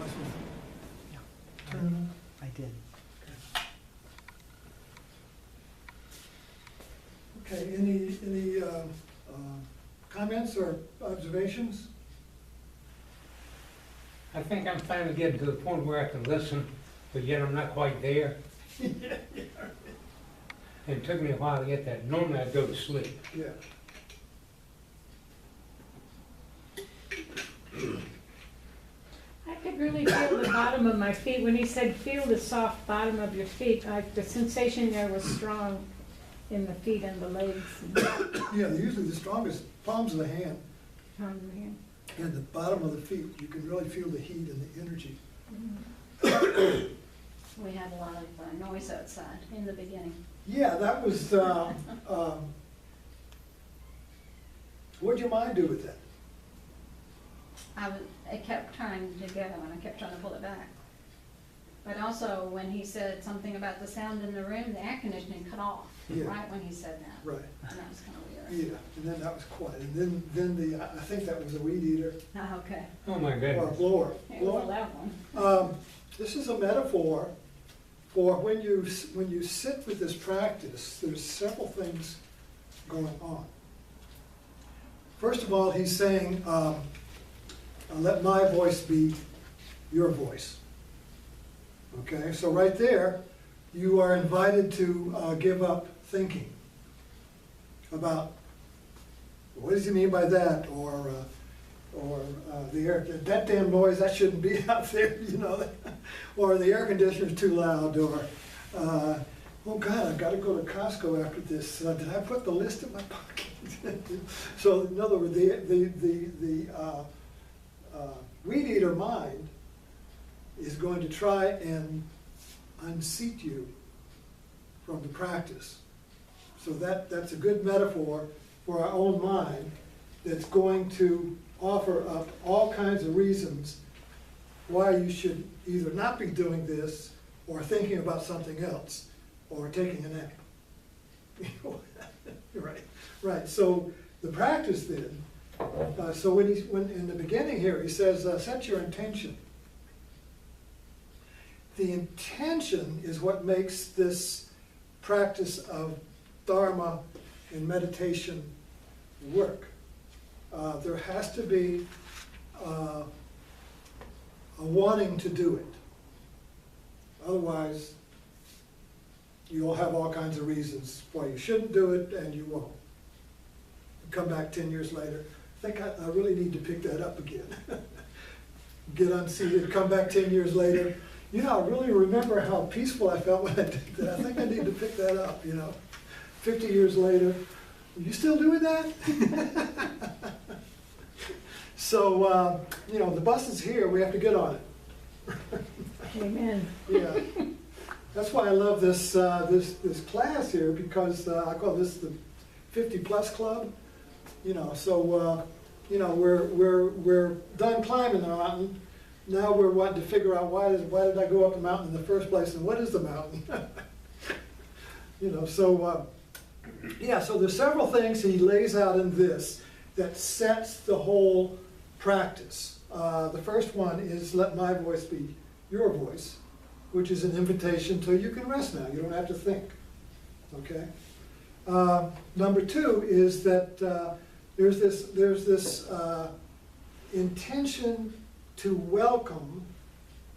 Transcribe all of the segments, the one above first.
must be. Yeah. Turn. I did. Okay, any comments or observations? I think I'm finally getting to the point where I can listen, but yet I'm not quite there. Yeah, And it took me a while to get that. Normally I'd go to sleep. yeah. I could really feel the bottom of my feet. When he said, feel the soft bottom of your feet, the sensation there was strong in the feet and the legs. Yeah, they're usually the strongest palms of the hand And and the bottom of the feet. You can really feel the heat and the energy. We had a lot of noise outside in the beginning. Yeah, that was, what'd your mind do with that? I kept trying to get him, and I kept trying to pull it back. But also, when he said something about the sound in the room, the air conditioning cut off, Yeah. right when he said that. Right, And that was kind of weird. yeah, and then that was quiet. And then I think that was a weed eater Oh, okay. Oh my or a goodness. blower. It was a loud one. This is a metaphor for when you sit with this practice, there's several things going on. First of all, he's saying, let my voice be your voice. Okay, so right there, you are invited to give up thinking about what does he mean by that, or the air, that damn noise, that shouldn't be out there, you know, or the air conditioner's too loud, or oh God, I've got to go to Costco after this. Did I put the list in my pocket? So in other words, the weed eater mind is going to try and unseat you from the practice. So that's a good metaphor for our own mind that's going to offer up all kinds of reasons why you should either not be doing this or thinking about something else or taking a nap. Right. So the practice then, so when in the beginning here, he says, set your intention. The intention is what makes this practice of Dharma and meditation work. There has to be a wanting to do it. Otherwise, you'll have all kinds of reasons why you shouldn't do it, and you won't. Come back 10 years later, I think I really need to pick that up again. Get unseated, come back 10 years later. You know, I really remember how peaceful I felt when I did that. I think I need to pick that up, you know. 50 years later, are you still doing that? So, you know, the bus is here, we have to get on it. Amen. Yeah. That's why I love this, this class here, because I call this the 50-plus club. You know, so, you know, we're done climbing the mountain. Now we're wanting to figure out why did I go up the mountain in the first place, and what is the mountain? You know, so, yeah, so there's several things he lays out in this that sets the whole practice. The first one is let my voice be your voice, which is an invitation to you can rest now, you don't have to think, okay? Number two is that there's this intention to welcome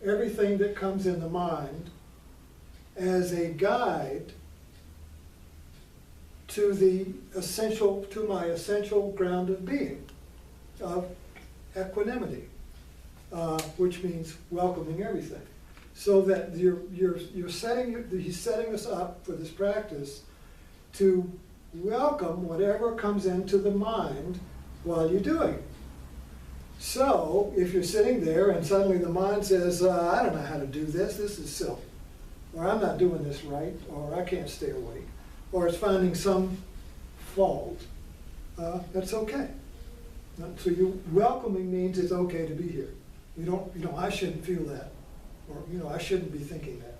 everything that comes in the mind as a guide to my essential ground of being, of equanimity, which means welcoming everything. So that he's setting us up for this practice to welcome whatever comes into the mind while you're doing it. So, if you're sitting there and suddenly the mind says, I don't know how to do this, this is silly, or I'm not doing this right, or I can't stay awake, or it's finding some fault, that's okay. So you welcoming means it's okay to be here. You don't, I shouldn't feel that, or I shouldn't be thinking that.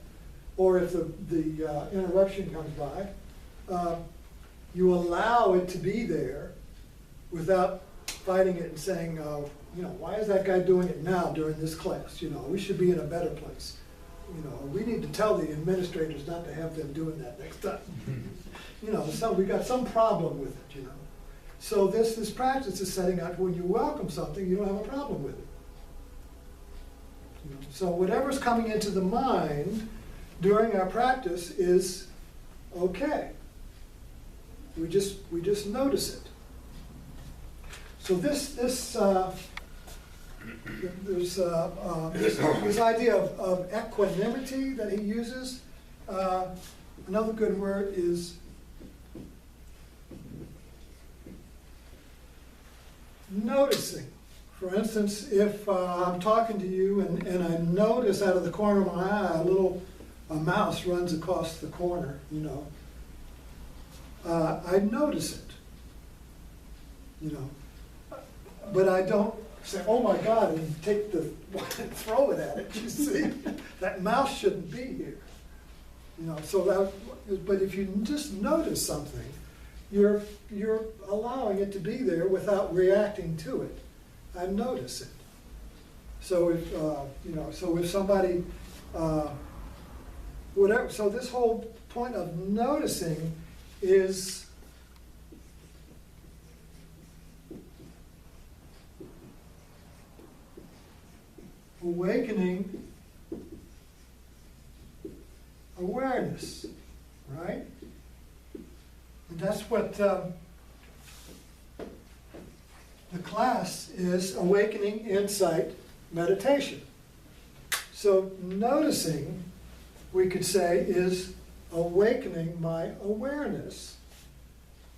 Or if the interruption comes by, you allow it to be there without fighting it and saying, You know, why is that guy doing it now during this class? You know, we should be in a better place. You know, we need to tell the administrators not to have them doing that next time. You know, we got some problem with it, you know. So this practice is setting out when you welcome something, you don't have a problem with it. You know, so whatever's coming into the mind during our practice is okay. We just notice it. So this idea of equanimity that he uses. Another good word is noticing. For instance, if I'm talking to you and I notice out of the corner of my eye a mouse runs across the corner, you know, I notice it, you know, but I don't say, oh my God, and take the and throw it at it. You see, that mouse shouldn't be here, you know. So that, but if you just notice something, you're allowing it to be there without reacting to it. I notice it. So if you know, so if somebody whatever, so this whole point of noticing is awakening awareness, right? And that's what the class is, awakening insight meditation. So noticing, we could say, is awakening my awareness.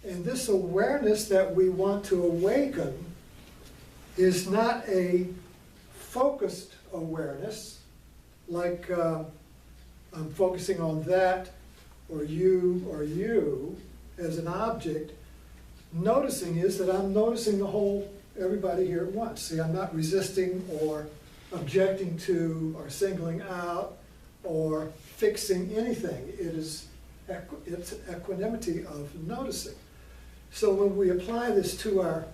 And this awareness that we want to awaken is not a focused awareness, like I'm focusing on that or you as an object. Noticing is that I'm noticing the whole, everybody here at once. See, I'm not resisting or objecting to or singling out or fixing anything. It's equanimity of noticing. So when we apply this to our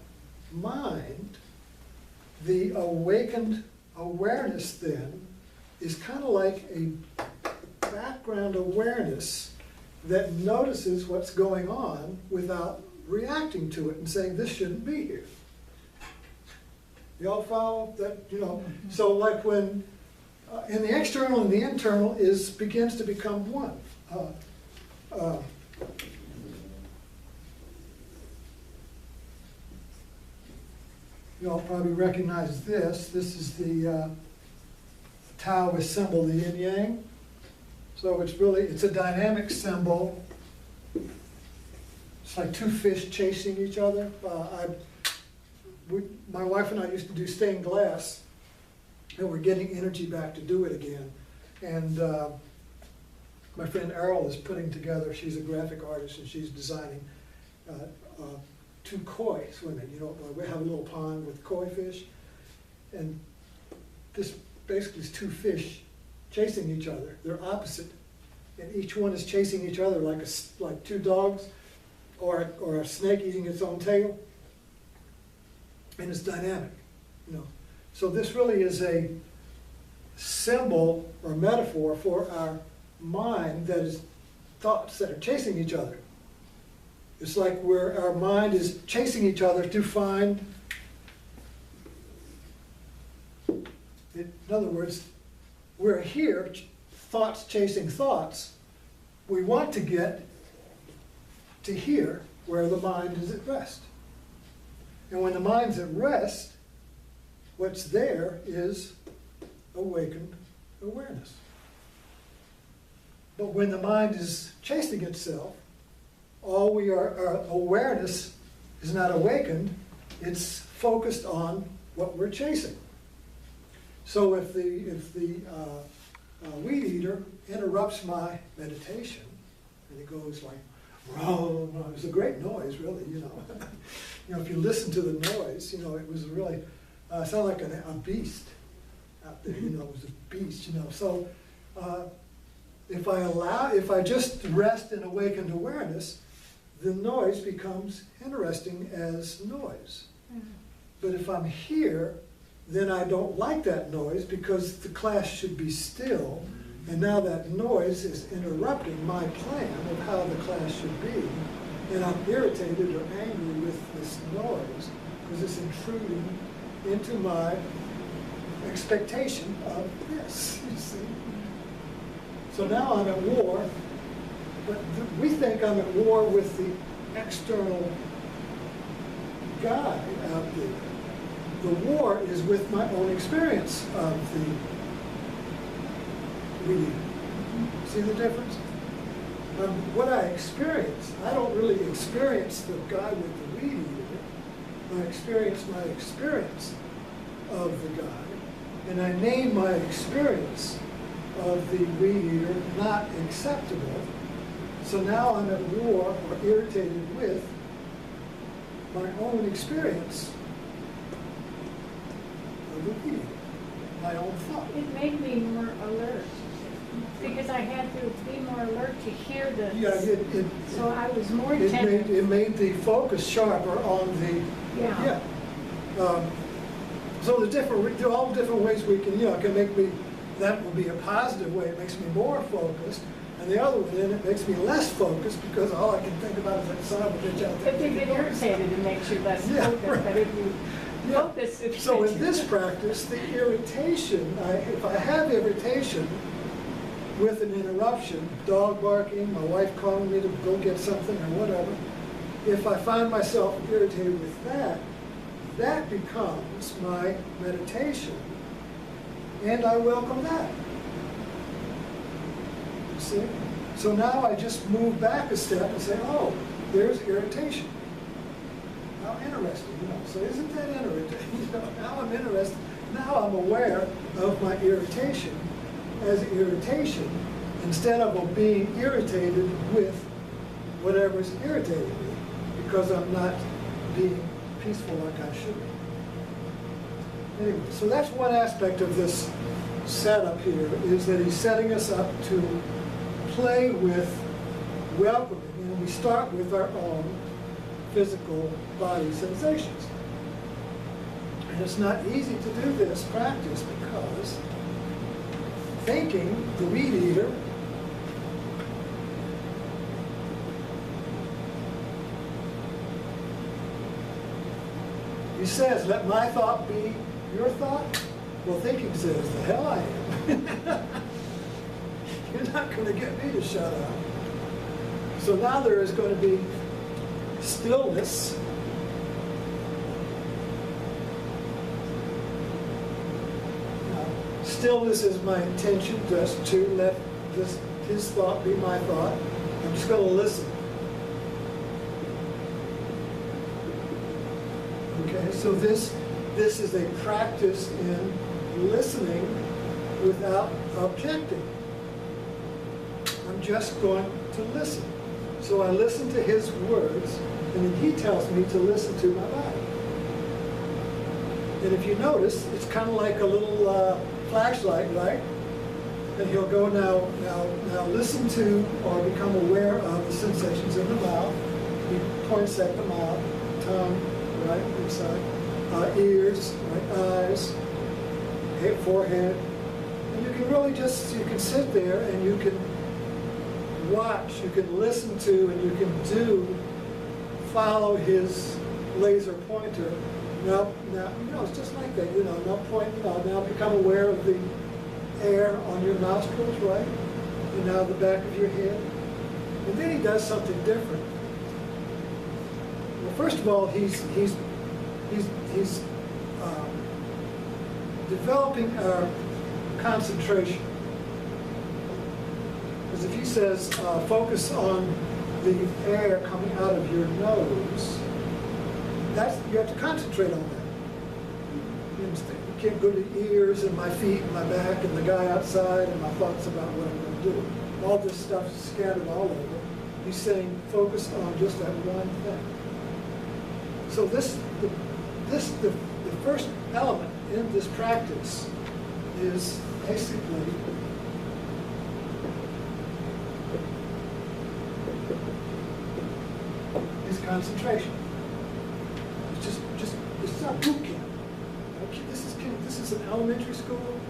mind, the awakened awareness then is kind of like a background awareness that notices what's going on without reacting to it and saying, this shouldn't be here. You all follow that? You know, so like when in the external and the internal begins to become one. You all probably recognize this. This is the Taoist symbol, the yin yang. So it's a dynamic symbol. It's like two fish chasing each other. My wife and I used to do stained glass, and we're getting energy back to do it again. And my friend Errol is putting together, she's a graphic artist, and she's designing two koi swimming. You know, we have a little pond with koi fish, and this basically is two fish chasing each other. They're opposite, and each one is chasing each other like two dogs, or a snake eating its own tail. And it's dynamic, you know. So this really is a symbol or metaphor for our mind that is thoughts that are chasing each other. It's like where our mind is chasing each other to find, in other words, we're here, thoughts chasing thoughts. We want to get to here where the mind is at rest. And when the mind's at rest, what's there is awakened awareness. But when the mind is chasing itself, our awareness is not awakened, it's focused on what we're chasing. So if the weed eater interrupts my meditation, and it goes like, "Row," it's a great noise, really, you know. You know, if you listen to the noise, you know, it was really, sounded like a beast out there, you know, it was a beast, you know. So if I just rest in awakened awareness, the noise becomes interesting as noise. But if I'm here then I don't like that noise because the class should be still. And now that noise is interrupting my plan of how the class should be. And I'm irritated or angry with this noise because it's intruding into my expectation of this, you see. So now I'm at war, but we think I'm at war with the external guy out there. The war is with my own experience of the weed eater. See the difference? What I experience, I don't really experience the guy with the weed eater. I experience my experience of the guy, and I name my experience of the weed eater not acceptable. So now I'm at war or irritated with my own experience of the weed eater, my own thought. It made me more alert, because I had to be more alert to hear Yeah, the, so I was more it attentive. made the focus sharper on the, Yeah. So there are all different ways we can, it can make me, that would be a positive way, it makes me more focused. And the other one, then it makes me less focused because all I can think about is that son of a bitch out there. If you get irritated, it makes you less Yeah, focused, right. but if you focus, it So makes in you- this practice, the irritation, if I have irritation with an interruption, dog barking, my wife calling me to go get something or whatever, if I find myself irritated with that, that becomes my meditation, and I welcome that. You see? So now I just move back a step and say, oh, there's irritation. How interesting, So isn't that interesting? Now I'm interested. Now I'm aware of my irritation as irritation instead of being irritated with whatever's irritating me because I'm not being peaceful like I should be. Anyway, so that's one aspect of this setup here, is that he's setting us up to play with welcoming, and we start with our own physical body sensations. And it's not easy to do this practice because thinking, the weed eater, he says, let my thought be your thought. Well, thinking says, the hell I am. You're not going to get me to shut up. So now there is going to be stillness. Now, stillness is my intention, just to let his thought be my thought. I'm just going to listen. Okay, so this is a practice in listening without objecting. I'm just going to listen. So I listen to his words, and then he tells me to listen to my body. And if you notice, it's kind of like a little flashlight, right? And he'll go, now listen to or become aware of the sensations in the mouth. He points at the mouth, tongue, right, inside, ears, right, eyes, head, forehead. And you can really you can sit there and you can watch, you can listen to, and you can follow his laser pointer. Now, it's just like that, now point, now become aware of the air on your nostrils, right? And now the back of your head. And then he does something different. Well, first of all, he's developing our concentration. Because if he says, focus on the air coming out of your nose, you have to concentrate on that. You understand? You can't go to ears and my feet and my back and the guy outside and my thoughts about what I'm going to do. All this stuff is scattered all over. He's saying, focus on just that one thing. So the first element in this practice is basically concentration. It's not boot camp. this is an elementary school.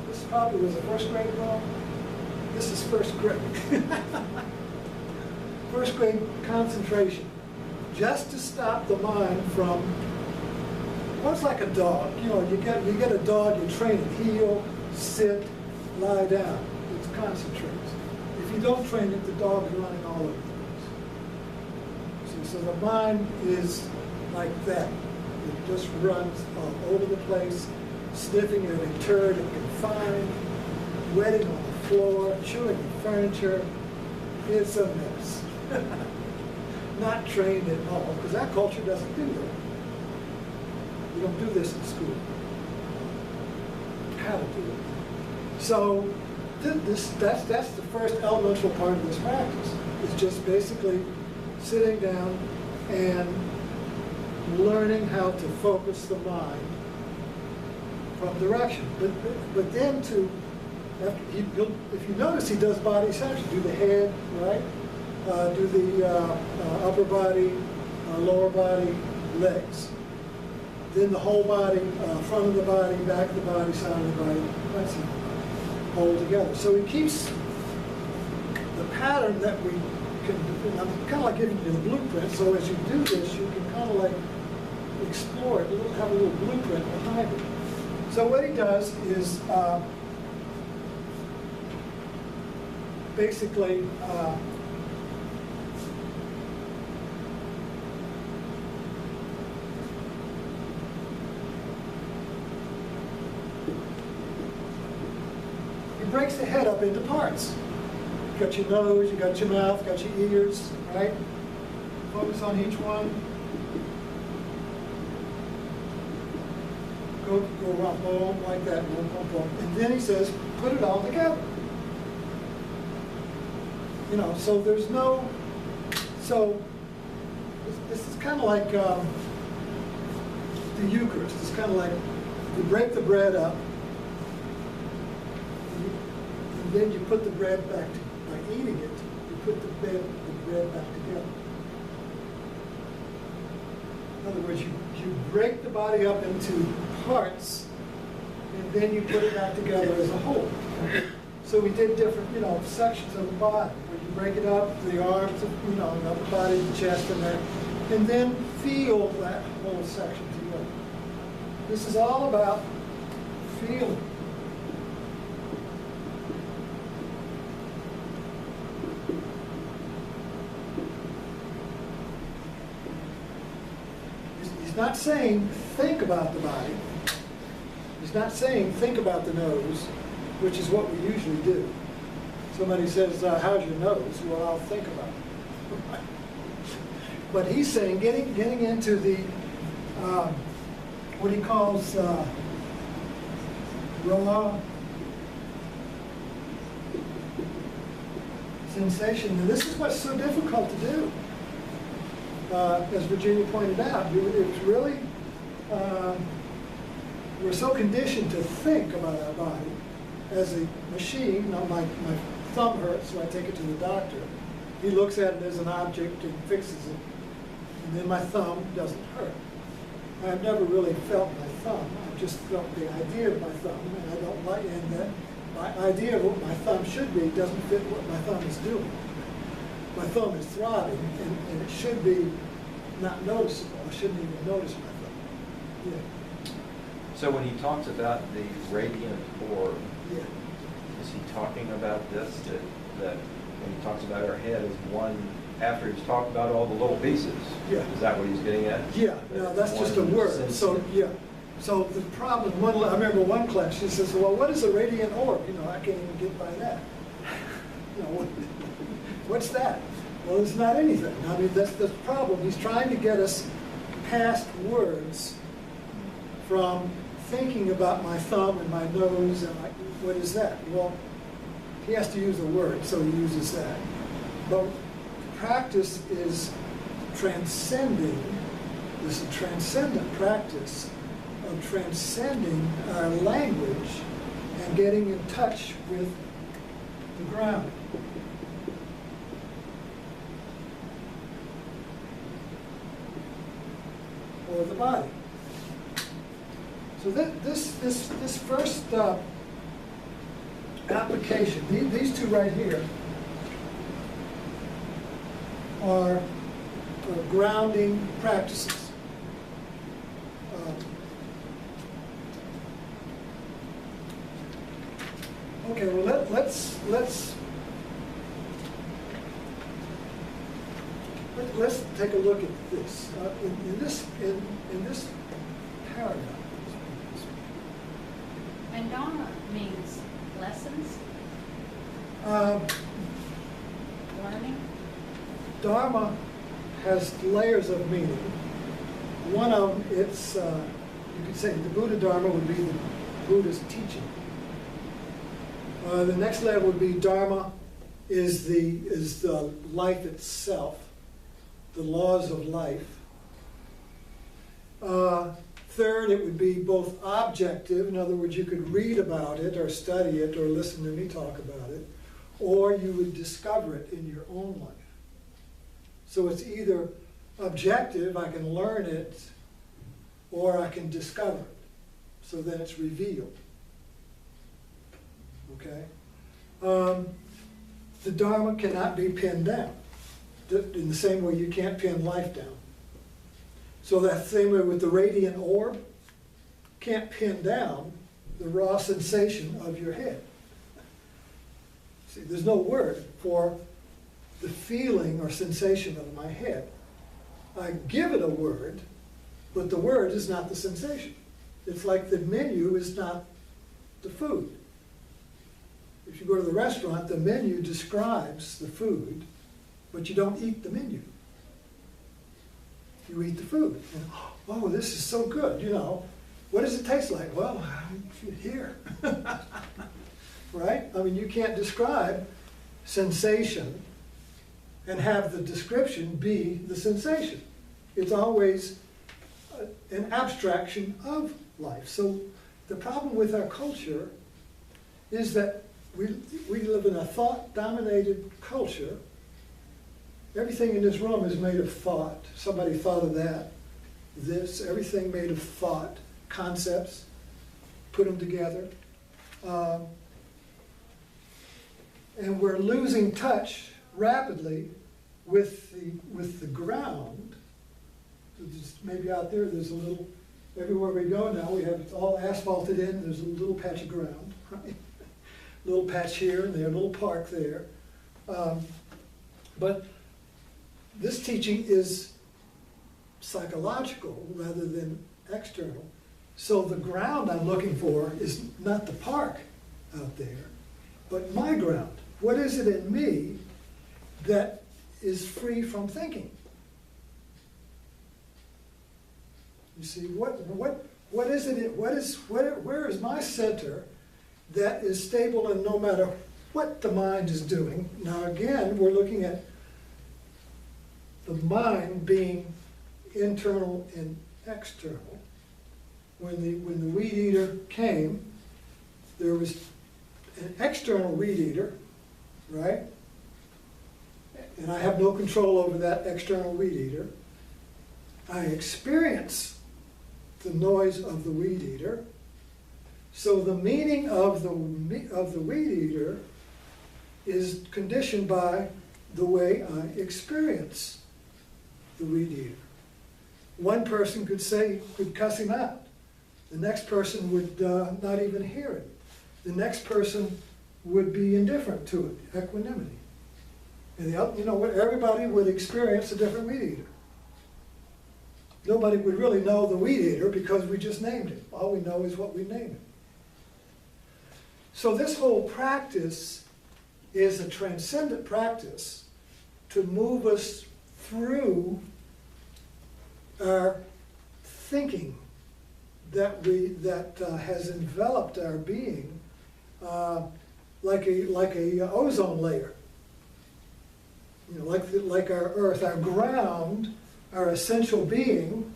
This probably was a first grade ball. This is first grade. First grade concentration, just to stop the mind from, well, it's like a dog. You know, you get a dog, you train it, heel, sit, lie down. It concentrates. If you don't train it, the dog's running all over the place. So the mind is like that. It just runs all over the place, sniffing at a turd it can find, wetting on the floor, chewing the furniture. It's a mess. Not trained at all, because that culture doesn't do that. You don't do this in school. How to do it. So that's the first elemental part of this practice. It's just basically sitting down and learning how to focus the mind from direction. But then if you notice, he does body sections. Do the head, right? Do the upper body, lower body, legs. Then the whole body, front of the body, back of the body, side of the body, right side of the body, hold together. So he keeps the pattern that we can, and I'm kind of like giving you the blueprint, so as you do this, you can kind of like explore it, have a little blueprint behind it. So what he does is basically he breaks the head up into parts. You got your nose, you got your mouth, you got your ears, right? Focus on each one. Go around, boom, like that, boom, boom, boom. And then he says, put it all together. You know, so there's no, so this is kind of like the Eucharist. It's kind of like you break the bread up, and then you put the bread back, by eating it, you put the bread back together. In other words, you break the body up into parts, and then you put it back together as a whole. So we did different, sections of the body, where you break it up, the arms, the upper body, the chest, and that, and then feel that whole section together. This is all about feeling. He's not saying think about the body. He's not saying think about the nose, which is what we usually do. Somebody says, how's your nose? Well, I'll think about it. But he's saying getting into the, what he calls raw sensation. And this is what's so difficult to do. As Virginia pointed out, it's really, we're so conditioned to think about our body as a machine. My thumb hurts, so I take it to the doctor. He looks at it as an object and fixes it, and then my thumb doesn't hurt. I've never really felt my thumb. I've just felt the idea of my thumb, and I don't like, and that my idea of what my thumb should be doesn't fit what my thumb is doing. My thumb is throbbing, and it should be not noticeable. I shouldn't even notice my thumb. Yeah. So when he talks about the radiant orb, Yeah. is he talking about this, that when he talks about our head as one, after he's talked about all the little pieces? Yeah. Is that what he's getting at? Yeah, no, that's just a One word. sense- So, yeah. So the problem, I remember one class, she says, well, what is a radiant orb? I can't even get by that. What's that? Well, it's not anything. I mean, that's the problem. He's trying to get us past words from thinking about my thumb and my nose and what is that? Well, he has to use a word, so he uses that. But practice is transcending. This is a transcendent practice of transcending our language and getting in touch with the ground. Or the body. So this first application, these two right here are grounding practices. Okay, well let's take a look at this. In this paragraph. And Dharma means lessons, learning. Dharma has layers of meaning. One of them, it's you could say the Buddha Dharma would be the Buddha's teaching. The next level would be Dharma is the life itself, the laws of life. Third, it would be both objective, in other words, you could read about it or study it or listen to me talk about it, or you would discover it in your own life. So it's either objective, I can learn it, or I can discover it. So then it's revealed. Okay? The Dharma cannot be pinned down, in the same way you can't pin life down. So that same way with the radiant orb, can't pin down the raw sensation of your head. See, there's no word for the feeling or sensation of my head. I give it a word, but the word is not the sensation. It's like the menu is not the food. If you go to the restaurant, the menu describes the food, but you don't eat the menu. You eat the food. And, oh, this is so good, you know. What does it taste like? Well, here. Right? I mean, you can't describe sensation and have the description be the sensation. It's always an abstraction of life. So the problem with our culture is that we live in a thought-dominated culture. Everything in this room is made of thought. Somebody thought of that, this, everything made of thought, concepts, put them together. And we're losing touch rapidly with the ground. Maybe out there, there's a little, everywhere we go now, we have it all asphalted in, there's a little patch of ground, right? Little patch here and there, a little park there. But this teaching is psychological rather than external. So the ground I'm looking for is not the park out there, but my ground. What is it in me that is free from thinking? You see, what is it? Where is my center that is stable, and no matter what the mind is doing? Now again, we're looking at the mind being internal and external. When the weed eater came, there was an external weed eater, right? And I have no control over that external weed eater. I experience the noise of the weed eater. So the meaning of the weed eater is conditioned by the way I experience the weed eater. One person could cuss him out. The next person would not even hear it. The next person would be indifferent to it, equanimity. And you know what? Everybody would experience a different weed eater. Nobody would really know the weed eater because we just named it. All we know is what we named it. So this whole practice is a transcendent practice to move us through our thinking that has enveloped our being like a ozone layer. You know, like our earth, our ground, our essential being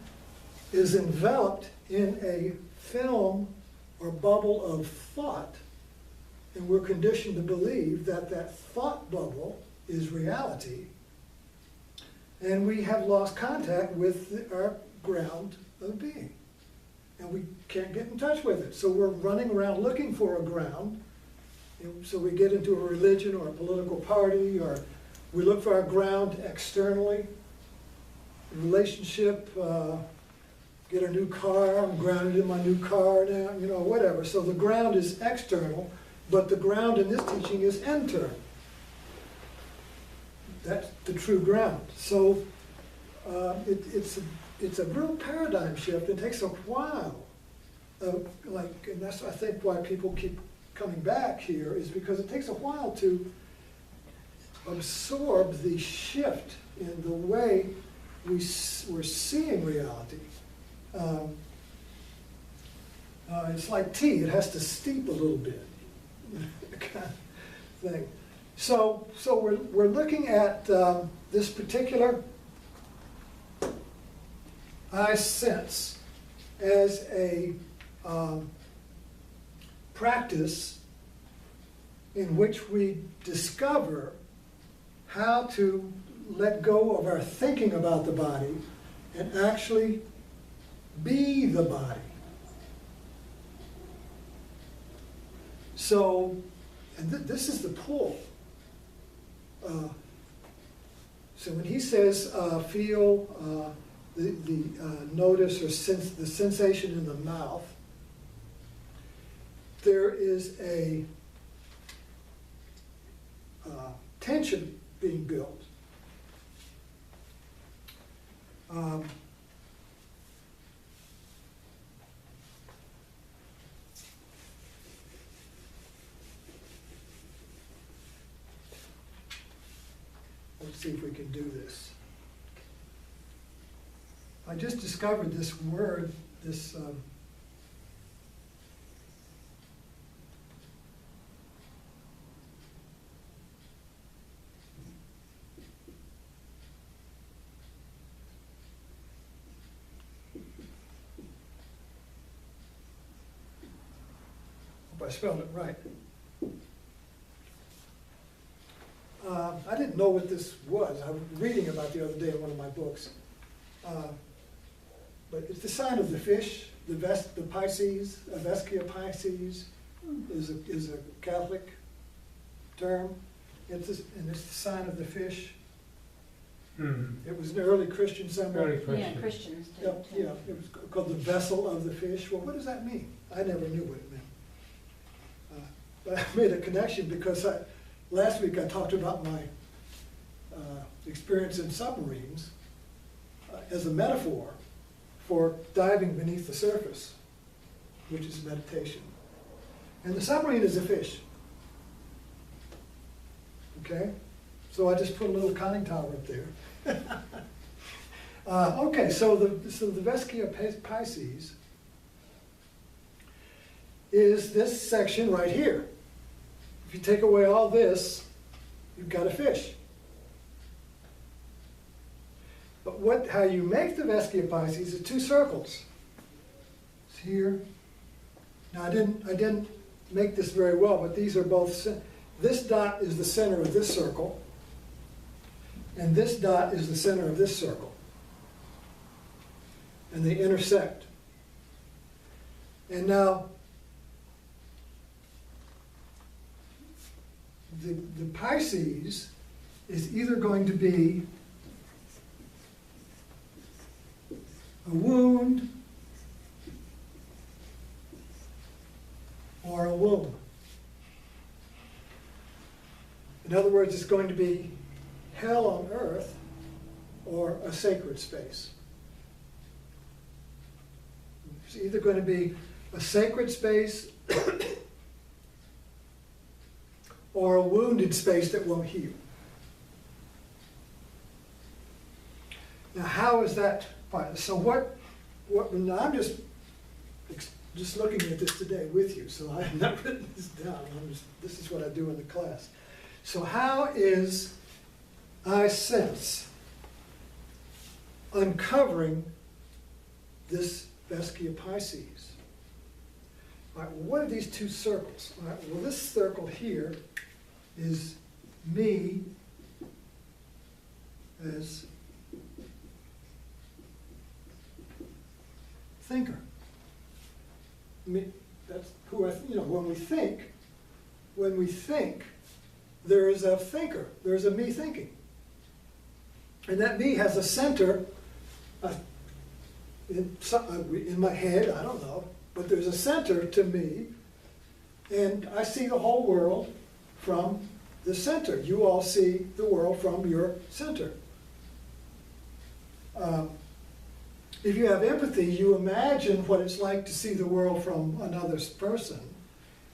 is enveloped in a film or bubble of thought, and we're conditioned to believe that that thought bubble is reality, and we have lost contact with our ground of being. and we can't get in touch with it. So we're running around looking for a ground. And so we get into a religion or a political party, or we look for our ground externally. Relationship, get a new car, I'm grounded in my new car now, you know, whatever. So the ground is external, but the ground in this teaching is internal. That's the true ground. So it's a real paradigm shift. It takes a while. And that's, I think, why people keep coming back here, is because it takes a while to absorb the shift in the way we're seeing reality. It's like tea, it has to steep a little bit, kind of thing. So we're looking at this particular I sense as a practice in which we discover how to let go of our thinking about the body and actually be the body. So, and this is the pull. So when he says feel the notice or sense the sensation in the mouth, there is a tension being built. Let's see if we can do this. I just discovered this word, this hope I spelled it right. I didn't know what this was. I was reading about it the other day in one of my books. But it's the sign of the fish, the Pisces, Vesica Pisces is a Catholic term. And it's the sign of the fish. Mm-hmm. It was an early Christian symbol. Early Yeah, Christian. Christians do Yep, too. yeah, it was called the vessel of the fish. Well, what does that mean? I never knew what it meant. But I made a connection because last week I talked about my experience in submarines as a metaphor for diving beneath the surface, which is meditation. And the submarine is a fish. Okay? So I just put a little conning tower up there. Okay, so the Vesica Pisces is this section right here. If you take away all this, you've got a fish. But how you make the Vesica Pisces is two circles. It's here. Now I didn't make this very well, but these are both. This dot is the center of this circle, and this dot is the center of this circle, and they intersect. And now the Pisces is either going to be a wound or a womb. In other words, it's going to be hell on earth or a sacred space. It's either going to be a sacred space or a wounded space that won't heal. Now, how is that? So what now I'm just looking at this today with you, so I have not written this down. This is what I do in the class. So how is I sense uncovering this Vesica Pisces? All right, well, what are these two circles? All right, well, this circle here is me as thinker. me, that's who when we think, there is a thinker, there's a me thinking. And that me has a center in my head, I don't know, but there's a center to me, and I see the whole world from the center. You all see the world from your center. If you have empathy, you imagine what it's like to see the world from another person,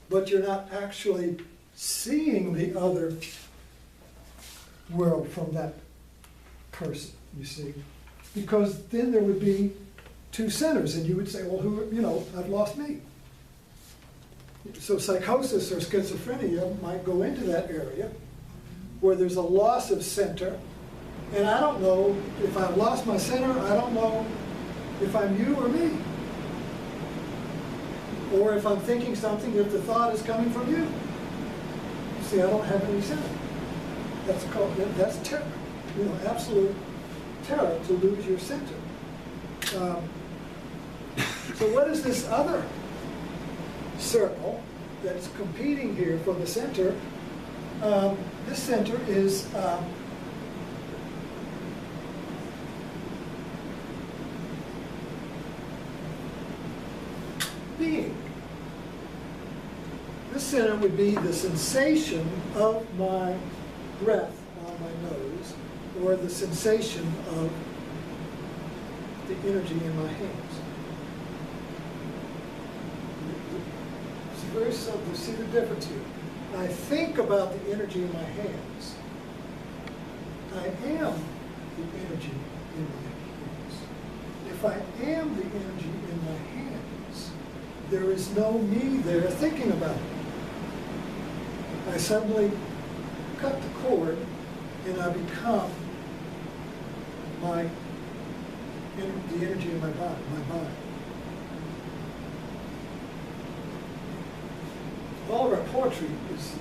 but you're not actually seeing the other world from that person, you see. Because then there would be two centers, and you would say, well, I've lost me. So psychosis or schizophrenia might go into that area where there's a loss of center, and I don't know if I've lost my center, I don't know if I'm you or me. Or if I'm thinking something, if the thought is coming from you. See, I don't have any center. That's terror, absolute terror to lose your center. So what is this other circle that's competing here for the center? This center is being. This center would be the sensation of my breath on my nose, or the sensation of the energy in my hands. It's very simple. See the difference here? I think about the energy in my hands. I am the energy in my hands. If I am the energy in my hands, there is no me there thinking about it. I suddenly cut the cord and I become the energy in my body. All of our poetry is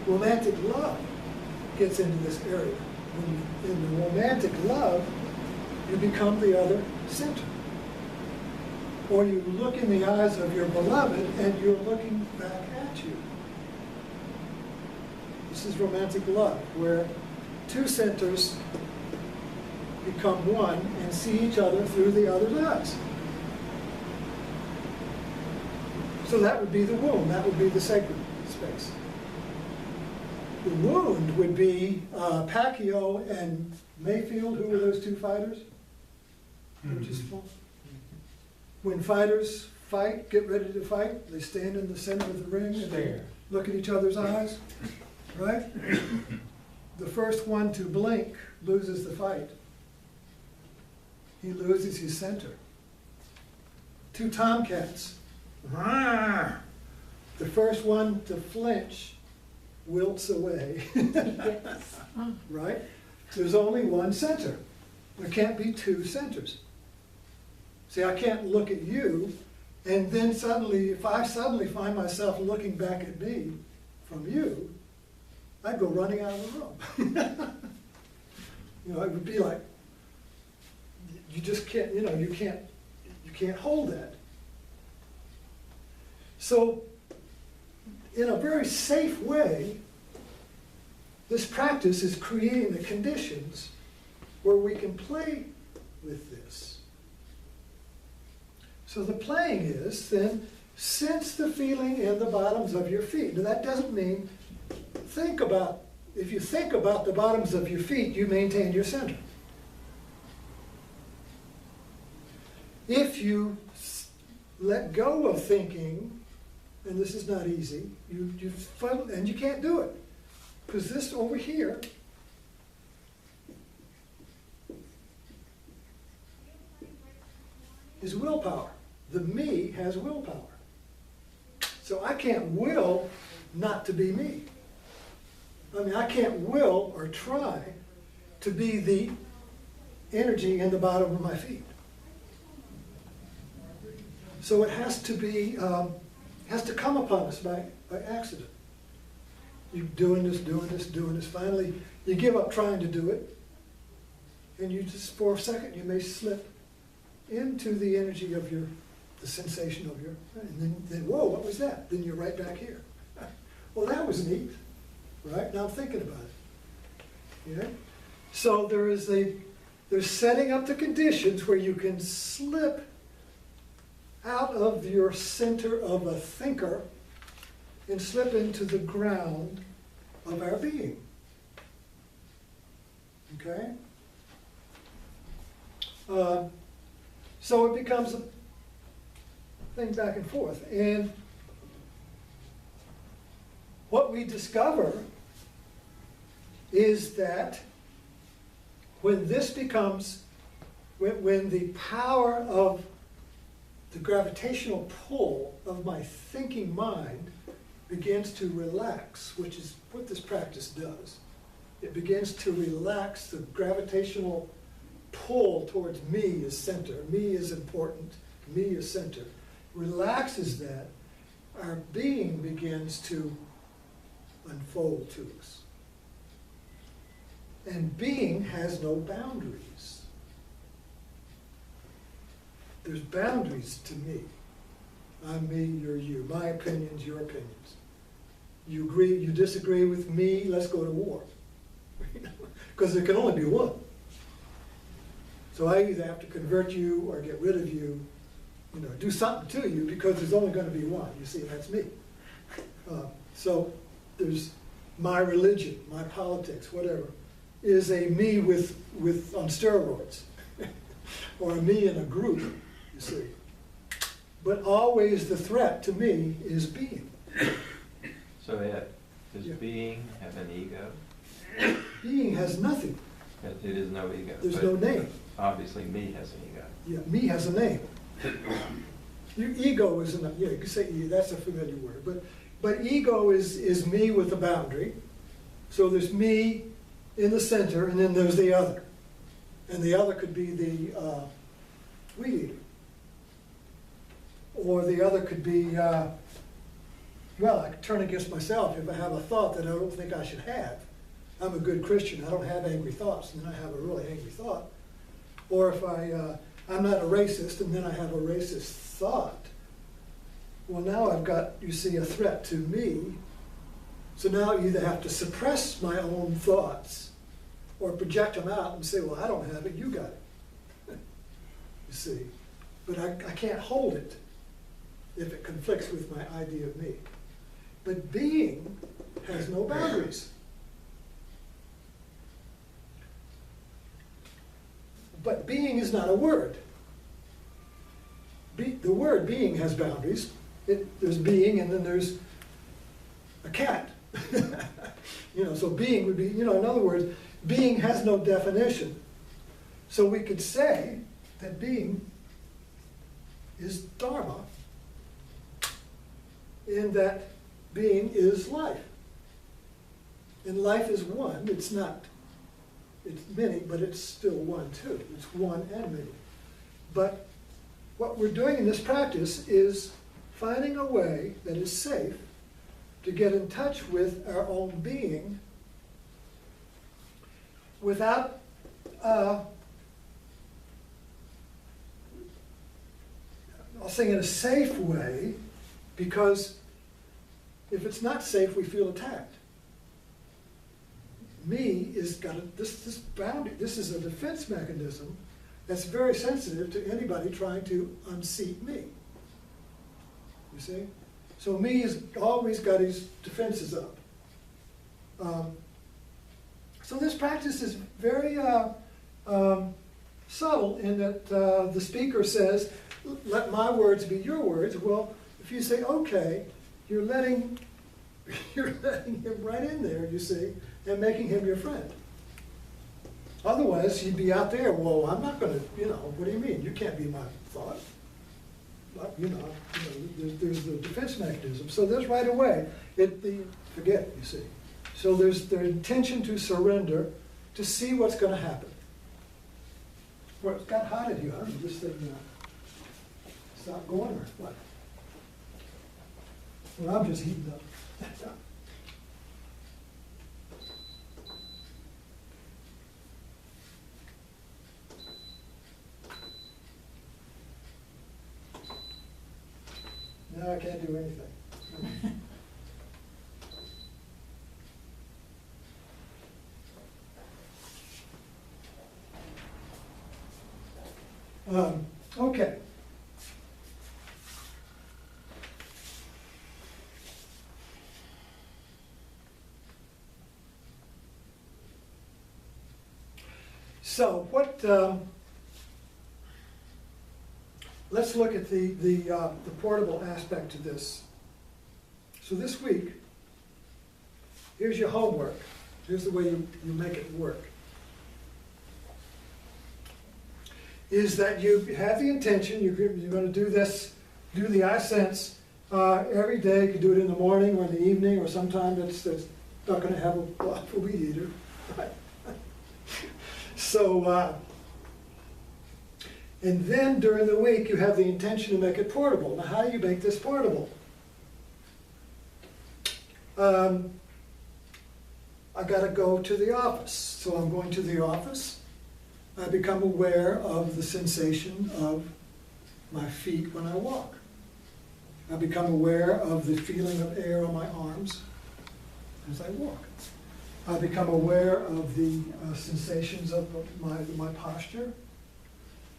romantic love gets into this area. When in the romantic love, you become the other center. Or you look in the eyes of your beloved and you're looking back at you. This is romantic love, where two centers become one and see each other through the other's eyes. So that would be the womb, that would be the sacred space. The wound would be Pacquiao and Mayfield. Who were those two fighters? When fighters fight, get ready to fight, they stand in the center of the ring and they look at each other's eyes, right? The first one to blink loses the fight. He loses his center. Two tomcats. The first one to flinch wilts away. Yes. Right? There's only one center. There can't be two centers. See, I can't look at you and then suddenly, if I suddenly find myself looking back at me from you, I'd go running out of the room. It would be like, you just can't, you can't hold that. So, in a very safe way, this practice is creating the conditions where we can play with this. So the playing is then, sense the feeling in the bottoms of your feet. Now that doesn't mean if you think about the bottoms of your feet, you maintain your center. If you let go of thinking, and this is not easy, and you can't do it, because this over here is willpower. The me has willpower. So I can't will not to be me. I can't will or try to be the energy in the bottom of my feet. So it has to come upon us by accident. You're doing this. Finally, you give up trying to do it, and you just, for a second, you may slip into the energy of your the sensation of your, and then, whoa, what was that? Then you're right back here. Well, that was neat, right? Now I'm thinking about it. Yeah? So there's setting up the conditions where you can slip out of your center of a thinker and slip into the ground of our being. Okay? So it becomes a thing back and forth. And what we discover is that when this becomes, when the power of the gravitational pull of my thinking mind begins to relax, which is what this practice does. It begins to relax the gravitational pull towards me as center. Me is important, me as center. Relaxes that, our being begins to unfold to us. And being has no boundaries. There's boundaries to me. I'm me, you're you. My opinions, your opinions. You agree, you disagree with me, let's go to war. Because there can only be one. So I either have to convert you or get rid of you, do something to you, because there's only going to be one. You see, that's me. So there's my religion, my politics, whatever, is a me with on steroids, or a me in a group, you see. But always the threat to me is being. So Ed, does Yeah. being have an ego? Being has nothing. It is no ego. There's but no name. Obviously, me has an ego. Yeah, me has a name. Your ego is an, you can say that's a familiar word, but ego is me with a boundary. So there's me in the center, and then there's the other. And the other could be the weed eater. Or the other could be, well, I could turn against myself if I have a thought that I don't think I should have. I'm a good Christian, I don't have angry thoughts, and then I have a really angry thought. Or if I'm not a racist, and then I have a racist thought. Well, now I've got, you see, a threat to me. So now I either have to suppress my own thoughts or project them out and say, well, I don't have it, you got it. You see. But I can't hold it if it conflicts with my idea of me. But being has no boundaries. But being is not a word. The word being has boundaries. There's being, and then there's a cat. So being would be, in other words, being has no definition. So we could say that being is Dharma, in that being is life. And life is one. It's not, it's many, but it's still one too. It's one and many. But what we're doing in this practice is finding a way that is safe to get in touch with our own being without I'll say in a safe way, because if it's not safe, we feel attacked. Me is got this boundary. This is a defense mechanism that's very sensitive to anybody trying to unseat me. You see? So me has always got his defenses up. So this practice is very subtle in that the speaker says, let my words be your words. Well, if you say, okay, you're letting him right in there, you see, and making him your friend. Otherwise, he'd be out there, well, I'm not going to, what do you mean? You can't be my thought. But, there's the defense mechanism. So there's right away, forget, you see. So there's the intention to surrender, to see what's going to happen. Well, it's got hot in here. I don't know, this thing stop going or what? Well, I'm just heating up. Okay. So what, let's look at the portable aspect of this. So this week, here's your homework. Here's the way you make it work. Is that you have the intention, you're going to do this, do the I sense every day. You can do it in the morning or in the evening, or sometime that's not going to have a weed eater. So, and then during the week you have the intention to make it portable. Now how do you make this portable? I got to go to the office. So I'm going to the office. I become aware of the sensation of my feet when I walk. I become aware of the feeling of air on my arms as I walk. I become aware of the sensations of my posture.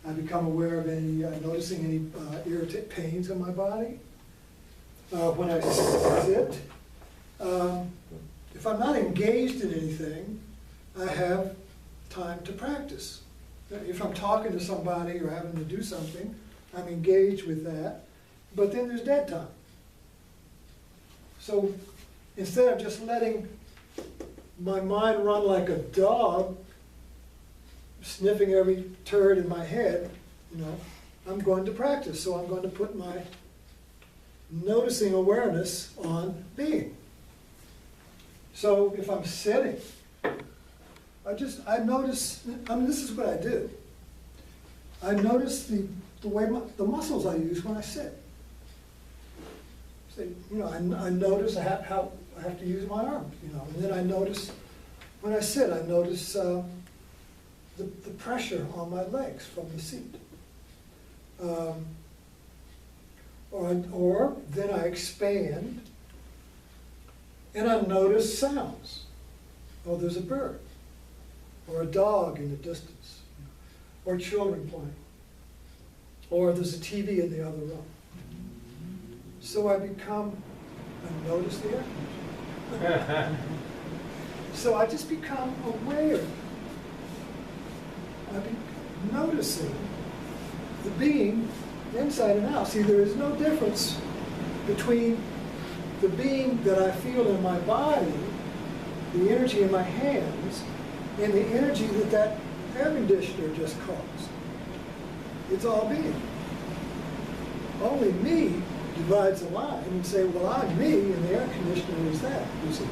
I become aware of any, noticing any irritant pains in my body. When I sit, if I'm not engaged in anything, I have time to practice. If I'm talking to somebody or having to do something, I'm engaged with that, but then there's dead time. So instead of just letting my mind run like a dog, sniffing every turd in my head, I'm going to practice. So I'm going to put my noticing awareness on being. So if I'm sitting, I notice, this is what I do. I notice the way the muscles I use when I sit. So, I notice how I have to use my arms, and then I notice, when I sit, I notice the pressure on my legs from the seat. Or then I expand, and I notice sounds. Oh, there's a bird, or a dog in the distance, or children playing, or there's a TV in the other room. So I notice the air conditioning. So I just become aware. I'm noticing the being inside and out. See, there is no difference between the being that I feel in my body, the energy in my hands, and the energy that air conditioner just caused. It's all being. Only me divides the line and say, well, I'm me, and the air conditioner is that, you see.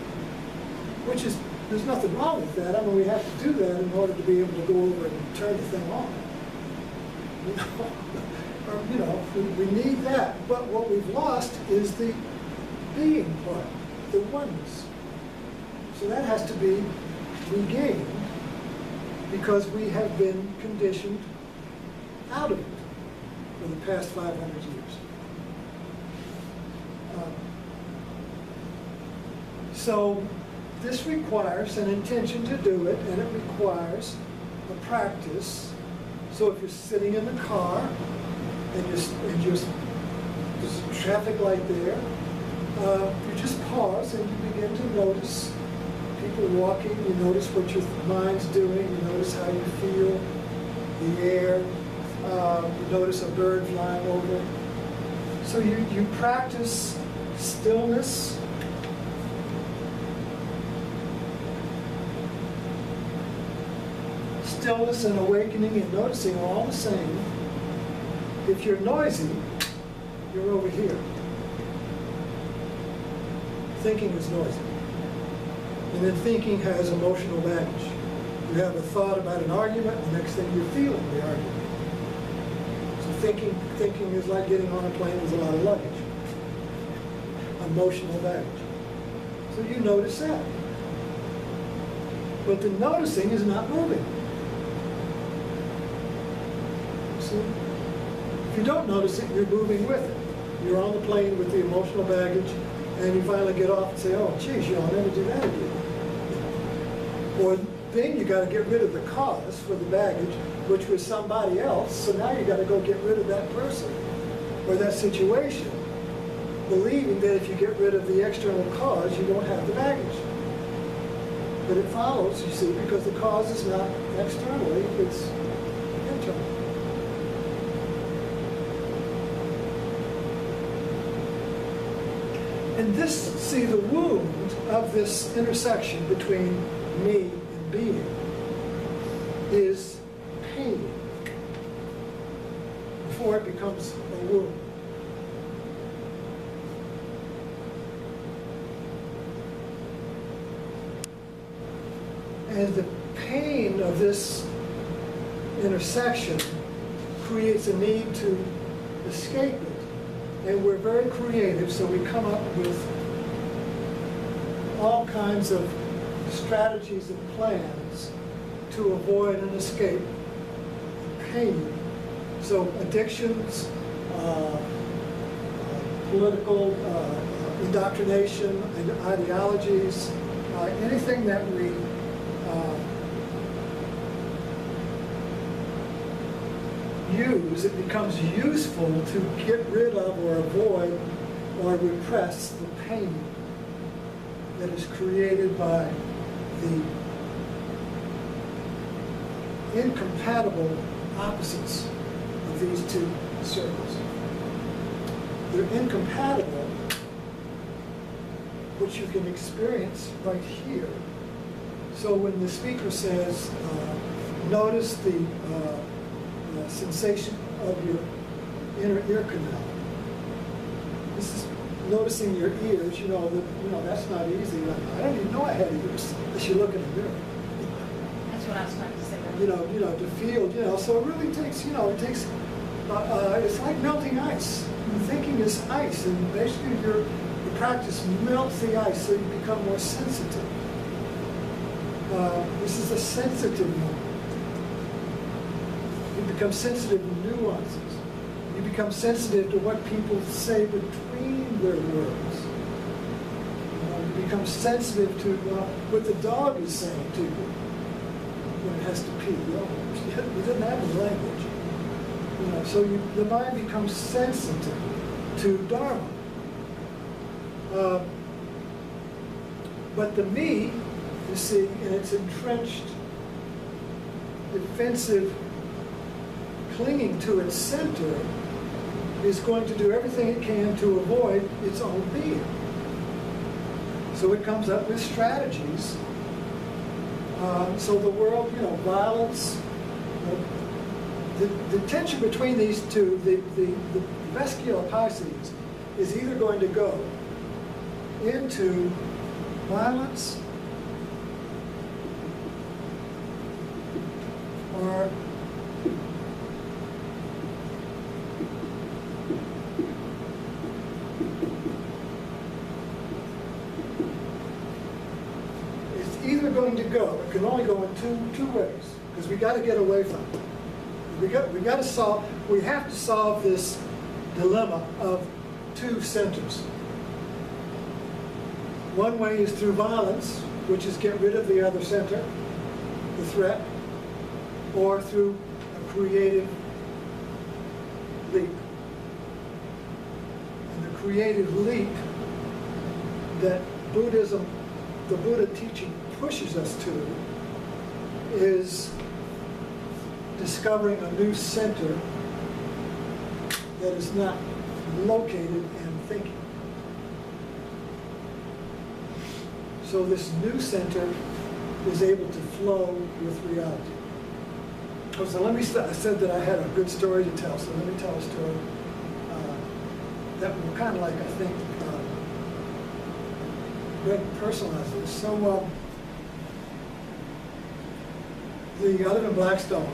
Which is, there's nothing wrong with that. I mean, we have to do that in order to be able to go over and turn the thing on. We need that. But what we've lost is the being part, the oneness. So that has to be regained because we have been conditioned out of it for the past 500 years. So this requires an intention to do it, and it requires a practice. So if you're sitting in the car and there's a traffic light there, you just pause and you begin to notice people walking. You notice what your mind's doing. You notice how you feel the air. You notice a bird flying over. So you practice stillness. Stillness and awakening and noticing are all the same. If you're noisy, you're over here. Thinking is noisy. And then thinking has emotional baggage. You have a thought about an argument, the next thing you're feeling the argument. So thinking is like getting on a plane with a lot of luggage. Emotional baggage. So you notice that. But the noticing is not moving. If you don't notice it, you're moving with it. You're on the plane with the emotional baggage, and you finally get off and say, oh, geez, I'll never do that again. Or then you got to get rid of the cause for the baggage which was somebody else, so now you gotta go get rid of that person or that situation, believing that if you get rid of the external cause, you don't have the baggage. But it follows, you see, because the cause is not externally, it's internal. And this, see, the wound of this intersection between me and being is pain before it becomes a wound. And the pain of this intersection creates a need to escape it. And we're very creative, so we come up with all kinds of strategies and plans to avoid and escape pain. So addictions, political indoctrination, and ideologies, anything that we use, it becomes useful to get rid of or avoid or repress the pain that is created by the incompatible opposites of these two circles. They're incompatible, which you can experience right here. So when the speaker says, notice the sensation of your inner ear canal. This is noticing your ears. You know that's not easy. I don't even know I had ears unless you look in the mirror. That's what I was trying to say. To feel. So it really takes. It takes. It's like melting ice. Thinking is ice, and basically your practice melts the ice, so you become more sensitive. This is a sensitive moment. You become sensitive to nuances. You become sensitive to what people say between their words. You become sensitive to what the dog is saying to you when it has to pee. You didn't have the language. So the mind becomes sensitive to Dharma. But the me, you see, in its entrenched, defensive, clinging to its center, is going to do everything it can to avoid its own being. So it comes up with strategies. So the world, violence, the tension between these two, the Vesica Pisces is either going to go into violence or it's either going to go, it can only go in two ways, because we got to get away from it. We have to solve this dilemma of two centers. One way is through violence, which is get rid of the other center, the threat, or through a creative leap. And the creative leap that Buddhism, the Buddha teaching pushes us to, is discovering a new center that is not located in thinking. So this new center is able to flow with reality. Oh, so I said that I had a good story to tell, so let me tell a story that will kind of like, I think, very personalize this. So I live in Blackstone,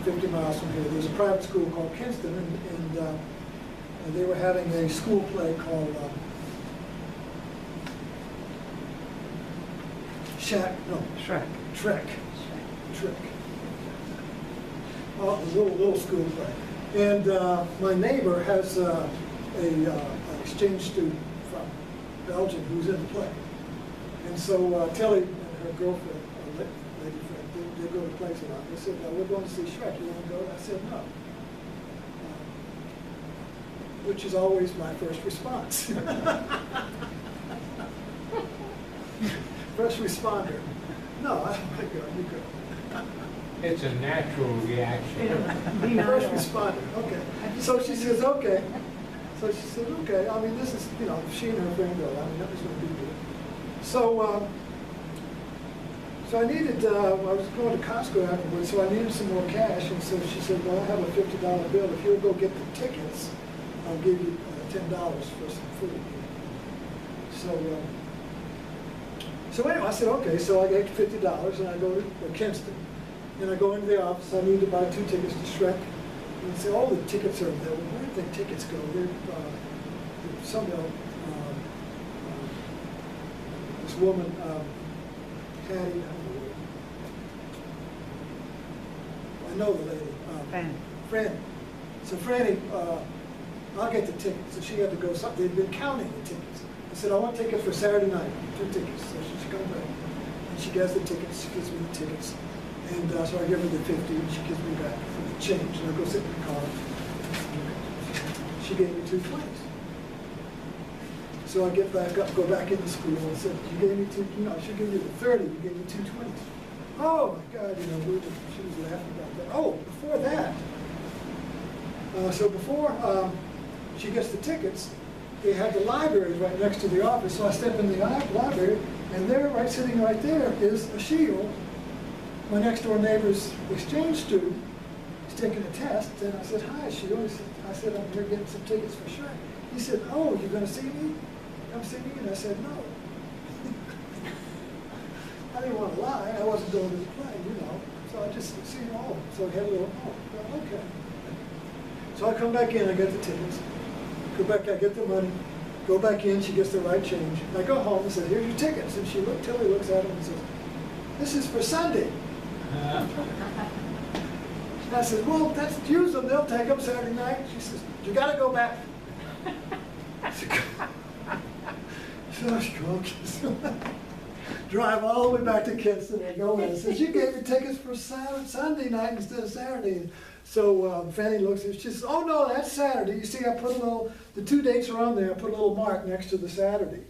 50 miles from here. There's a private school called Kinston, and they were having a school play called Trek. Oh, a little school play. And my neighbor has an exchange student from Belgium who's in the play. And so Tilly and her girlfriend, lady friend, they go to plays a lot. They said, we're going to see Shrek, you want to go? I said, no. Which is always my first response. First responder. No, I don't want to go, you go. It's a natural reaction. First responder, okay. So she says, okay. So she said, okay. I mean, this is, she and her friend go. I mean, that was no big deal. So, so I needed, I was going to Costco afterwards, so I needed some more cash. And so she said, well, I have a $50 bill. If you'll go get the tickets, I'll give you $10 for some food. So anyway, I said, okay. So I get $50 and I go to Kinston. And I go into the office, I need to buy 2 tickets to Shrek. And they say, oh, the tickets are available. Where did the tickets go? They're somehow, this woman, Patty, I know the lady. Franny. So Franny, I'll get the tickets. So she had to go, they'd been counting the tickets. I said, I want tickets for Saturday night, 2 tickets. So she comes back, and she gets the tickets, she gives me the tickets. And so I give her the 50, and she gives me back the change, and I go sit in the car. She gave me 2 20s. So I get back up, go back into school, and said, you gave me I should give you the 30, you gave me 2 20s. Oh my God, she was laughing about that. Oh, before that, so before she gets the tickets, they had the library right next to the office, so I step in the library, and there, sitting right there, is a shield. My next door neighbor's exchange student is taking a test, and I said, hi, Shield. I said, I'm here getting some tickets for Shrek. He said, oh, you're going to see me? Come see me? And I said, no. I didn't want to lie. I wasn't going to the play, So I just see you all. So I had a little, well, okay. So I come back in, I get the tickets. Go back, I get the money. Go back in, she gets the right change. I go home and say, here's your tickets. And Tilly looks at them and says, this is for Sunday. I said, well, use them, they'll take them Saturday night. She says, you got to go back. So she goes, drive all the way back to Kinston and go in and says, you gave me tickets for Sunday night instead of Saturday. So Fanny looks at it, she says, oh no, that's Saturday. You see, I put the 2 dates are on there, I put a little mark next to the Saturday.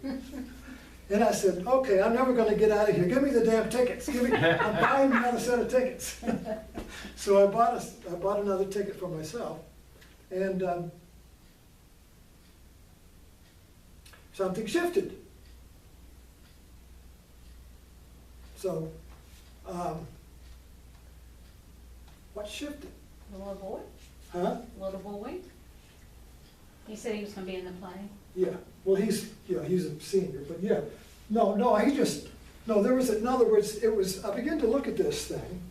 And I said, okay, I'm never going to get out of here. Give me the damn tickets. I'm buying another set of tickets. So I bought another ticket for myself. And something shifted. So, what shifted? The little boy? Huh? Little boy? He said he was gonna be in the play. Yeah, well, he's a senior, but yeah. No, there was, in other words, I began to look at this thing.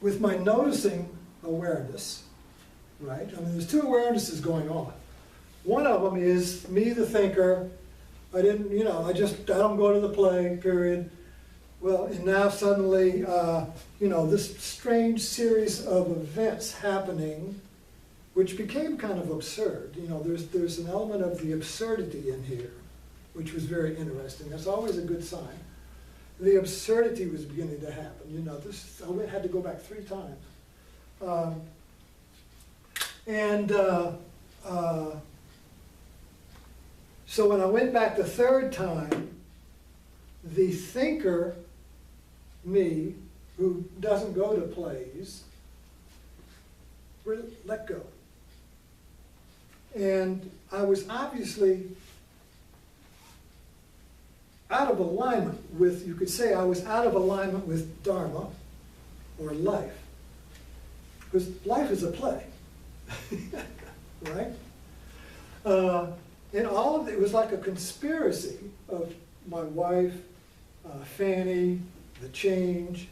With my noticing awareness, right? I mean, there's 2 awarenesses going on. One of them is me, the thinker. I don't go to the play, period. Well, and now suddenly, this strange series of events happening, which became kind of absurd. There's an element of the absurdity in here, which was very interesting. That's always a good sign. The absurdity was beginning to happen. I had to go back 3 times. So when I went back the 3rd time, the thinker, me, who doesn't go to plays, let go. And I was obviously out of alignment with, you could say I was out of alignment with Dharma, or life. Because life is a play, right? And all of it was like a conspiracy of my wife, Fanny, the change,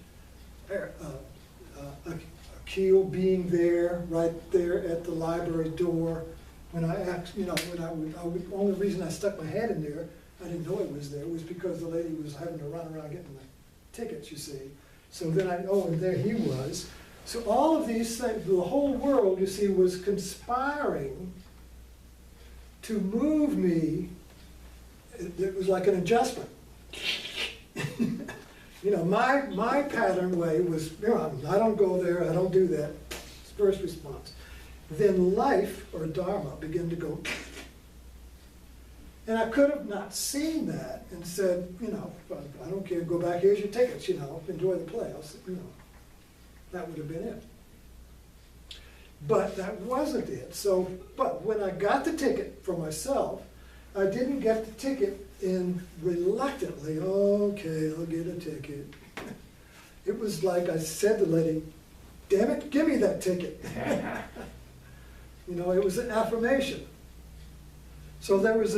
Akil being there, right there at the library door. When I asked, the only reason I stuck my head in there, I didn't know it was there, was because the lady was having to run around getting the tickets, you see. So then and there he was. So all of these things, the whole world, you see, was conspiring to move me it was like an adjustment. You know, my pattern way was, you know, I don't go there, I don't do that. It's first response. Then life, or Dharma, began to go. And I could have not seen that and said, you know, I don't care, go back, here's your tickets, you know, enjoy the play. You know, that would have been it. But that wasn't it. So, but when I got the ticket for myself, I didn't get the ticket in reluctantly, okay, I'll get a ticket. It was like I said to the lady, damn it, give me that ticket. You know, it was an affirmation. So there was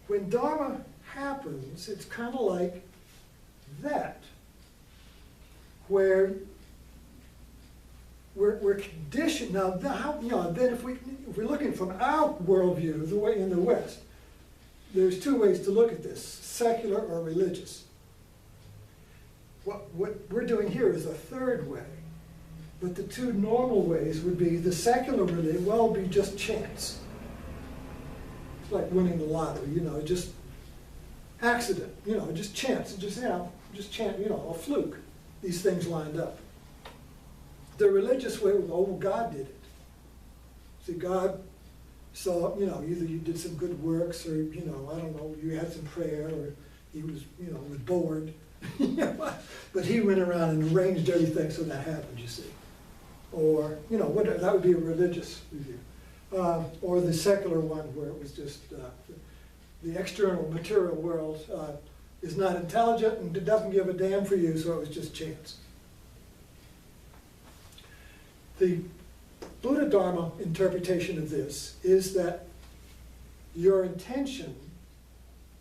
when Dharma happens, it's kind of like that, where we're conditioned. Now, you know, then if we're looking from our worldview, the way in the West, there's two ways to look at this, secular or religious. What we're doing here is a third way. But the two normal ways would be the secular religion, well, be just chance. It's like winning the lottery, you know, just accident, you know, just chance, just, you know, just chance, you know, a fluke. These things lined up. The religious way was, oh, God did it. See, God saw, you know, either you did some good works or, you know, I don't know, you had some prayer or he was, you know, was bored. But he went around and arranged everything so that happened, you see. Or, you know, that would be a religious review. Or the secular one where it was just the external material world is not intelligent and it doesn't give a damn for you, so it was just chance. The Buddha Dharma interpretation of this is that your intention,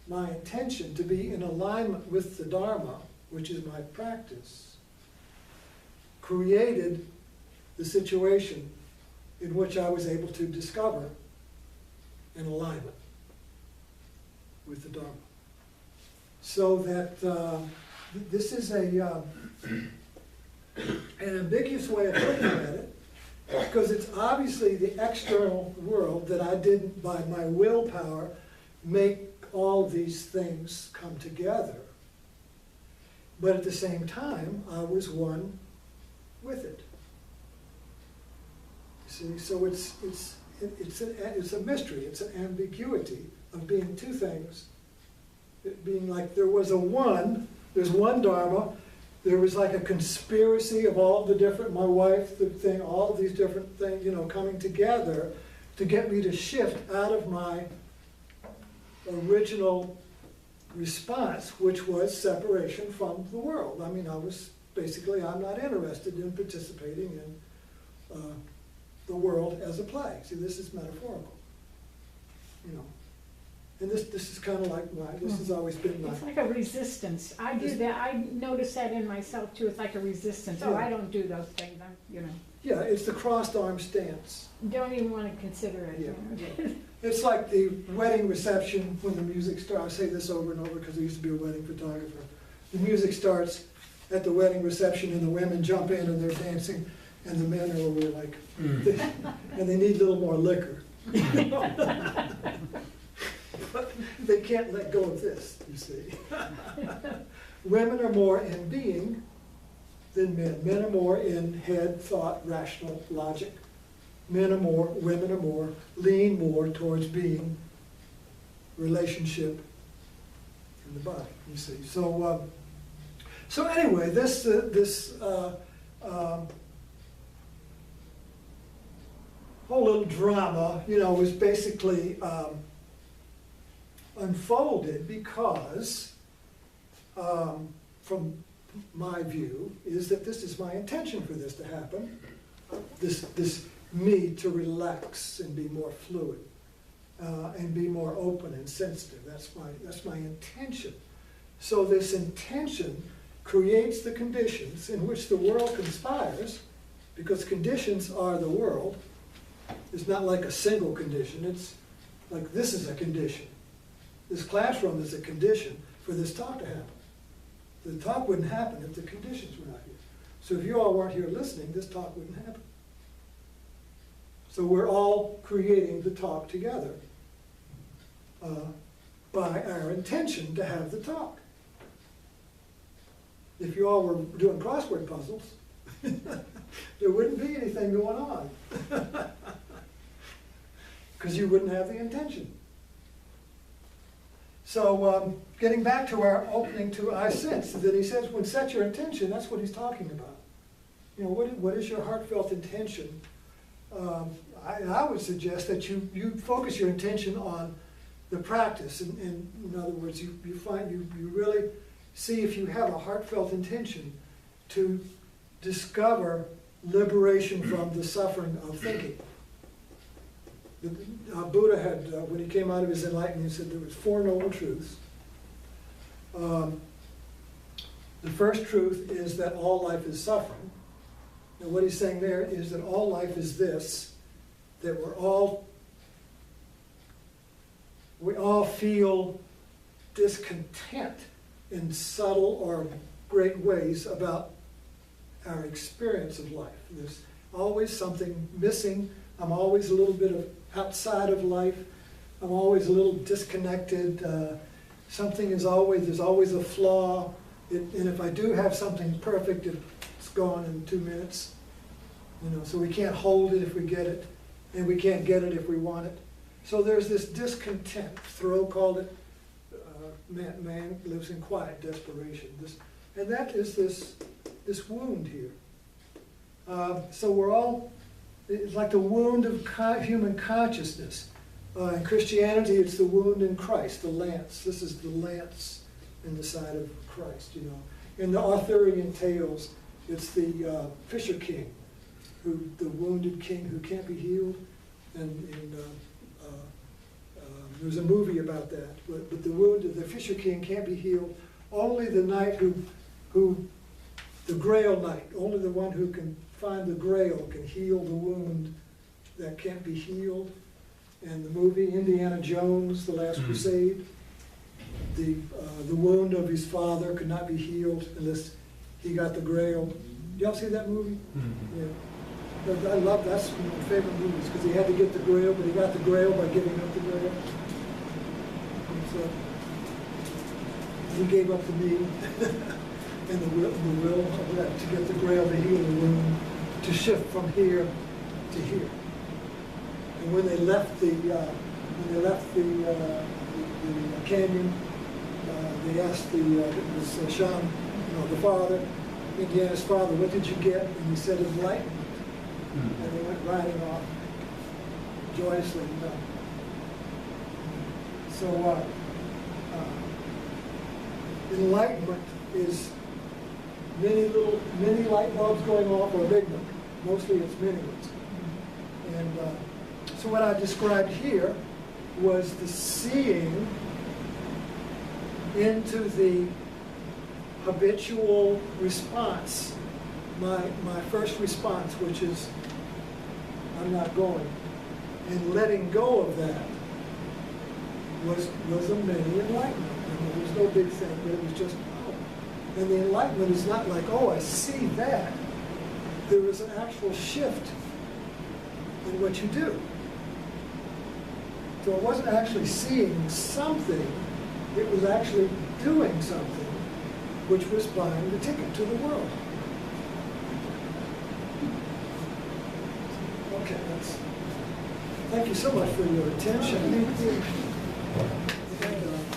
my intention to be in alignment with the Dharma, which is my practice, created the situation in which I was able to discover an alignment with the Dharma. So that this is an ambiguous way of looking at it, because it's obviously the external world that I didn't, by my willpower, make all these things come together. But at the same time, I was one with it. See, so it's a mystery. It's an ambiguity of being two things. It being like there was a one, there's one Dharma, there was like a conspiracy of all the different, my wife, the thing, all these different things, you know, coming together to get me to shift out of my original response, which was separation from the world. I mean, I was basically, I'm not interested in participating in the world as a play. See, this is metaphorical, you know. And this is kind of like this has always been my... It's like a resistance. I do that, I notice that in myself too, it's like a resistance. Oh, Yeah. I don't do those things, I'm, you know, Yeah, it's the crossed arm stance. don't even want to consider it. Yeah. You know? It's like the wedding reception when the music starts. I say this over and over because I used to be a wedding photographer. The music starts at the wedding reception and the women jump in and they're dancing and the men are over like, and they need a little more liquor. But they can't let go of this, you see. Women are more in being than men. Men are more in head, thought, rational, logic. Women are more, lean more towards being, relationship, and the body, you see. So, so anyway, this whole little drama, you know, was basically unfolded because, from my view, is that this is my intention for this to happen. This me to relax and be more fluid and be more open and sensitive. That's my intention. So this intention creates the conditions in which the world conspires, because conditions are the world. It's not like a single condition. It's like this is a condition. This classroom is a condition for this talk to happen. The talk wouldn't happen if the conditions were not here. So if you all weren't here listening, this talk wouldn't happen. So we're all creating the talk together by our intention to have the talk. If you all were doing crossword puzzles, there wouldn't be anything going on. Because you wouldn't have the intention. So getting back to our opening to I sense, that he says, when set your intention, that's what he's talking about. You know, what is your heartfelt intention? I would suggest that you focus your intention on the practice. In other words, you really see if you have a heartfelt intention to discover liberation from the suffering of thinking. Buddha had, when he came out of his enlightenment, he said there was 4 noble truths. The first truth is that all life is suffering. And what he's saying there is that all life is this, that we all feel discontent in subtle or great ways about our experience of life. There's always something missing. I'm always a little bit of outside of life. I'm always a little disconnected. There's always a flaw. And if I do have something perfect, it's gone in 2 minutes. You know, so we can't hold it if we get it, and we can't get it if we want it. So there's this discontent. Thoreau called it, man lives in quiet desperation. And that is this wound here. So we're all, it's like the wound of human consciousness. In Christianity, it's the wound in Christ, the lance. This is the lance in the side of Christ, you know. In the Arthurian tales, it's the Fisher King, the wounded king who can't be healed. And there's a movie about that. But the Fisher King can't be healed. Only the knight the Grail Knight, only the one who can find the Grail can heal the wound that can't be healed. And the movie Indiana Jones, The Last Crusade, the wound of his father could not be healed unless he got the Grail. Y'all see that movie? Yeah. But that's one of my favorite movies, because he had to get the Grail, but he got the Grail by giving up the Grail. And so he gave up the need and the will of that to get the Grail to heal the wound, to shift from here to here. And when they left the canyon, they asked this shaman, the father, Indiana's father, what did you get? And he said, enlightenment. And they went riding off joyously. So enlightenment is many light bulbs going off, or a big one. Mostly it's many ones. And so what I described here was the seeing into the habitual response, my first response, which is, I'm not going. And letting go of that was a mini enlightenment. I mean, it was no big thing, but it was just, oh. And the enlightenment is not like, oh, I see that. There is an actual shift in what you do. So it wasn't actually seeing something, it was actually doing something, which was buying the ticket to the world. Okay, thank you so much for your attention.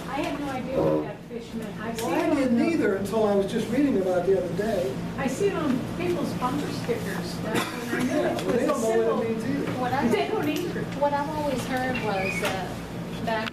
I had no idea what that fish meant. I see Well, it I on didn't the- either until I was just reading about it the other day. I see it on people's bumper stickers. And I knew Yeah, it well, they was don't a know what it symbol. means either. What They don't either. I've always heard was back